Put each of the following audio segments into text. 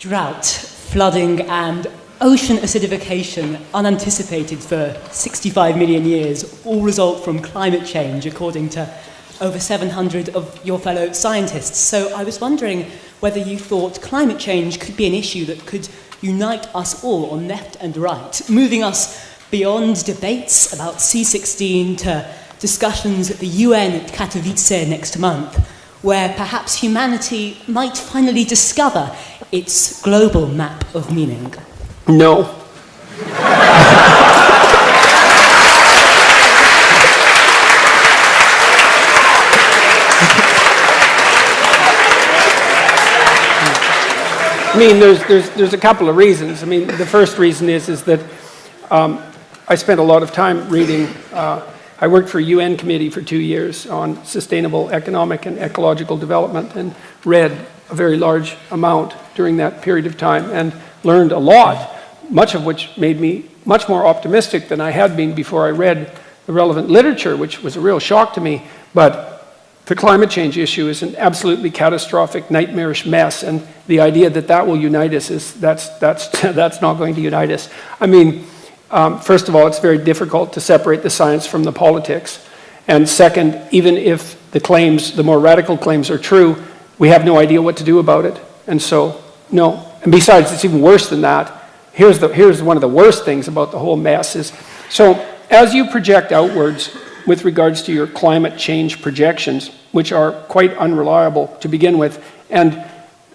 Drought, flooding, and ocean acidification, unanticipated for 65 million years, all result from climate change, according to over 700 of your fellow scientists. So I was wondering whether you thought climate change could be an issue that could unite us all on left and right, moving us beyond debates about C16 to discussions at the UN at Katowice next month, where perhaps humanity might finally discover its global map of meaning. No. I mean, there's a couple of reasons. I mean, the first reason is that I spent a lot of time reading. I worked for a UN committee for 2 years on sustainable economic and ecological development, and read a very large amount during that period of time and learned a lot, much of which made me much more optimistic than I had been before I read the relevant literature, which was a real shock to me. But the climate change issue is an absolutely catastrophic, nightmarish mess, and the idea that that will unite us that's not going to unite us. I mean, first of all, it's very difficult to separate the science from the politics. And second, even if the more radical claims are true, we have no idea what to do about it. And so, no. And besides, it's even worse than that. Here's one of the worst things about the whole mess is, so as you project outwards with regards to your climate change projections, which are quite unreliable to begin with, and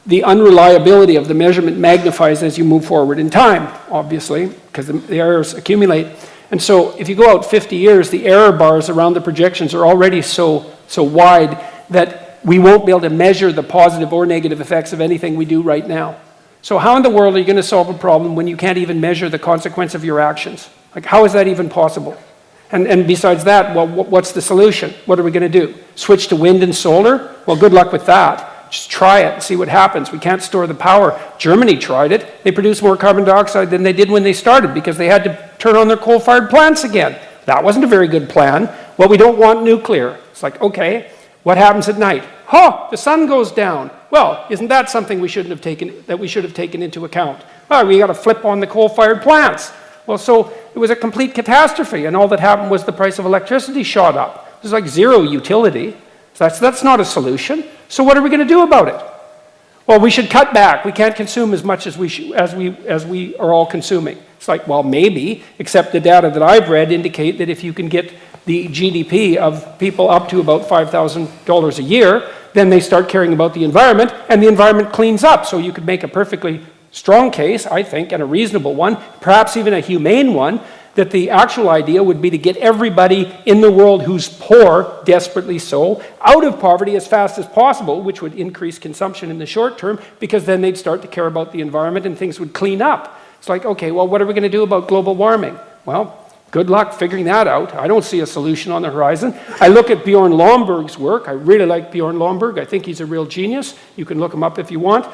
the unreliability of the measurement magnifies as you move forward in time, obviously, because the errors accumulate. And so if you go out 50 years, the error bars around the projections are already so wide that we won't be able to measure the positive or negative effects of anything we do right now. So how in the world are you going to solve a problem when you can't even measure the consequence of your actions? Like, how is that even possible? And besides that, well, what's the solution? What are we going to do? Switch to wind and solar? Well, good luck with that. Just try it and see what happens. We can't store the power. Germany tried it. They produced more carbon dioxide than they did when they started because they had to turn on their coal-fired plants again. That wasn't a very good plan. Well, we don't want nuclear. It's like, okay, what happens at night? The sun goes down. Well, isn't that something we should have taken into account? Well, we got to flip on the coal-fired plants. Well, so it was a complete catastrophe, and all that happened was the price of electricity shot up. There's like zero utility. So that's not a solution. So what are we going to do about it? Well, we should cut back. We can't consume as much as we are all consuming. It's like, well, maybe, except the data that I've read indicate that if you can get the GDP of people up to about $5,000 a year, then they start caring about the environment, and the environment cleans up. So you could make a perfectly strong case, I think, and a reasonable one, perhaps even a humane one, that the actual idea would be to get everybody in the world who's poor, desperately so, out of poverty as fast as possible, which would increase consumption in the short term, because then they'd start to care about the environment and things would clean up. It's like, okay, well, what are we going to do about global warming? Well, good luck figuring that out. I don't see a solution on the horizon. I look at Bjorn Lomborg's work. I really like Bjorn Lomborg. I think he's a real genius. You can look him up if you want.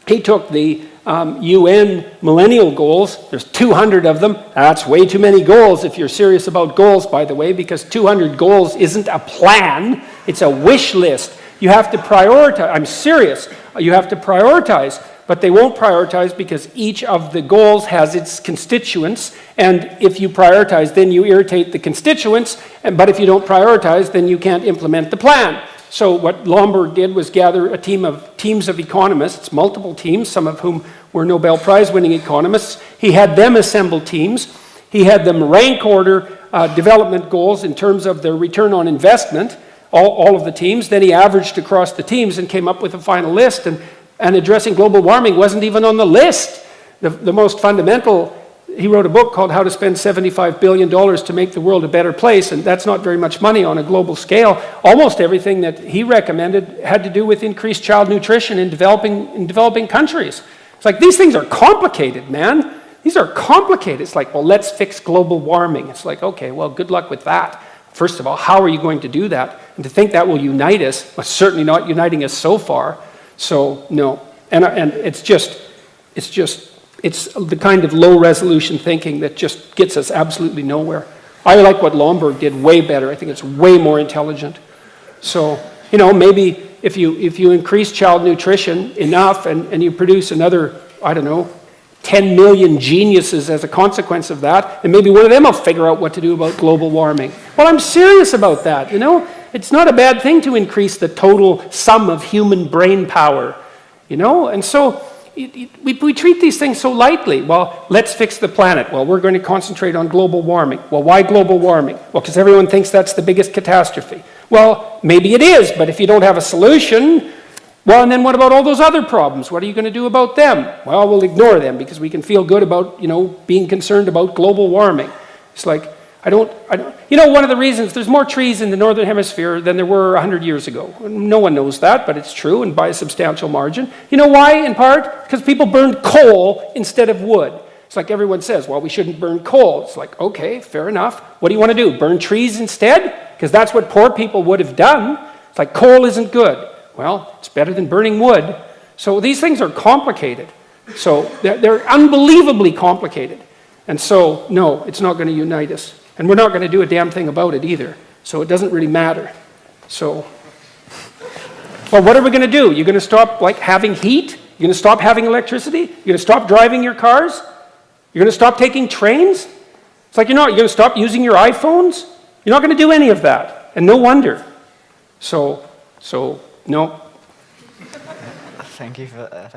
He took the UN millennial goals. There's 200 of them. That's way too many goals if you're serious about goals, by the way, because 200 goals isn't a plan. It's a wish list. You have to prioritize. I'm serious. You have to prioritize. But they won't prioritize because each of the goals has its constituents. And if you prioritize, then you irritate the constituents. But if you don't prioritize, then you can't implement the plan. So what Lomborg did was gather teams of economists, multiple teams, some of whom were Nobel Prize-winning economists. He had them assemble teams. He had them rank order development goals in terms of their return on investment, all of the teams. Then he averaged across the teams and came up with a final list. And addressing global warming wasn't even on the list. The most fundamental, he wrote a book called How to Spend $75 Billion to Make the World a Better Place, and that's not very much money on a global scale. Almost everything that he recommended had to do with increased child nutrition in developing countries. It's like, these things are complicated, man. These are complicated. It's like, well, let's fix global warming. It's like, okay, well, good luck with that. First of all, how are you going to do that? And to think that will unite us, well, certainly not uniting us so far. So, no. And it's the kind of low-resolution thinking that just gets us absolutely nowhere. I like what Lomborg did way better. I think it's way more intelligent. So, maybe if you increase child nutrition enough and you produce another, I don't know, 10 million geniuses as a consequence of that, and maybe one of them will figure out what to do about global warming. Well, I'm serious about that, you know? It's not a bad thing to increase the total sum of human brain power, you know? And so we treat these things so lightly. Well, let's fix the planet. Well, we're going to concentrate on global warming. Well, why global warming? Well, because everyone thinks that's the biggest catastrophe. Well, maybe it is, but if you don't have a solution, well, and then what about all those other problems? What are you going to do about them? Well, we'll ignore them because we can feel good about, you know, being concerned about global warming. It's like, you know, one of the reasons, there's more trees in the Northern Hemisphere than there were 100 years ago. No one knows that, but it's true, and by a substantial margin. You know why, in part? Because people burned coal instead of wood. It's like everyone says, well, we shouldn't burn coal. It's like, okay, fair enough. What do you want to do? Burn trees instead? Because that's what poor people would have done. It's like, coal isn't good. Well, it's better than burning wood. So these things are complicated. So they're unbelievably complicated. And so, no, it's not going to unite us. And we're not going to do a damn thing about it either. So it doesn't really matter. So, well, what are we going to do? You're going to stop, like, having heat? You're going to stop having electricity? You're going to stop driving your cars? You're going to stop taking trains? It's like, you're going to stop using your iPhones? You're not going to do any of that. And no wonder. So, no. Thank you for that.